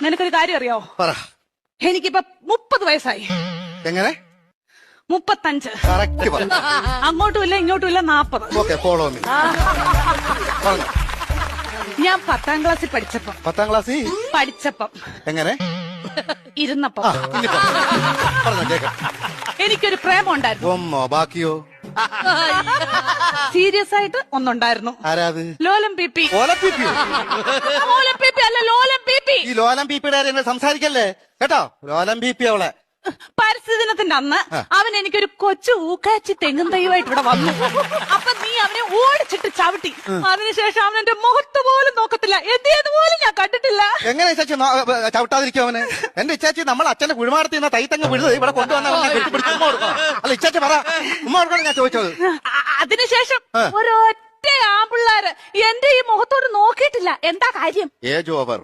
നിനക്കൊരു കാര്യം അറിയോ? പറ. എനിക്കിപ്പോ 30 വയസ്സായി. എങ്ങനെ? 35. കറക്റ്റ് പറ. അങ്ങോട്ടും ഇല്ല ഇങ്ങോട്ടും ഇല്ല 40. Okay, follow me. പറഞ്ഞു. ഞാൻ 10ാം ക്ലാസ്സിൽ പഠിച്ചപ്പം 10ാം ക്ലാസ്സിൽ എങ്ങനെ ഇരുന്നപ്പം പറഞ്ഞോ കേക്കാം. എനിക്കൊരു പ്രേമം ഉണ്ടായിരുന്നു. ഒന്നോ ബാക്കിയോ? സീരിയസ് ആയിട്ട് ഒന്നുണ്ടായിരുന്നു. ആരാത്? ലോലം പി. ഓലം പീപ്പിയോ? ലോലം പി അല്ല, ലോലം പി. ഈ ലോലം പീപ്പിയുടെ കാര്യം സംസാരിക്കല്ലേ കേട്ടോ. ലോലം പീപ്പി അവളെ. പരിസ്ഥിതി ദിനത്തിന്റെ അന്ന് അവൻ എനിക്കൊരു കൊച്ചു ഊക്കാച്ചി തെങ്ങും തൈയുമായിട്ട് ഇവിടെ വന്നു. അപ്പൊ നീ അവനെ ഓടിച്ചിട്ട് ചവിട്ടി. അതിനുശേഷം അവൻ എന്റെ മുഖത്ത് പോലും നോക്കത്തില്ല. എന്ത് പോലും ഞാൻ കണ്ടിട്ടില്ല. എങ്ങനെ ഇച്ചാച്ചി ചവിട്ടാതിരിക്കും അവന്? എന്റെ ഇച്ചാച്ചി നമ്മൾ അച്ഛന്റെ കുഴിമാടത്തിൽ നിന്ന് തൈത്തങ്ങ് വിടുന്നത് ഇവിടെ കൊണ്ടുവന്ന അല്ല ഇച്ചാച്ചി പറ. ഉമ്മ കൊടുക്കണം ഞാൻ ചോദിച്ചത്. അതിനുശേഷം ഒരൊറ്റ ആമ്പിള്ളാര് എന്റെ ഈ മുഖത്തോട് നോക്കിയിട്ടില്ല. എന്താ കാര്യം? Age over.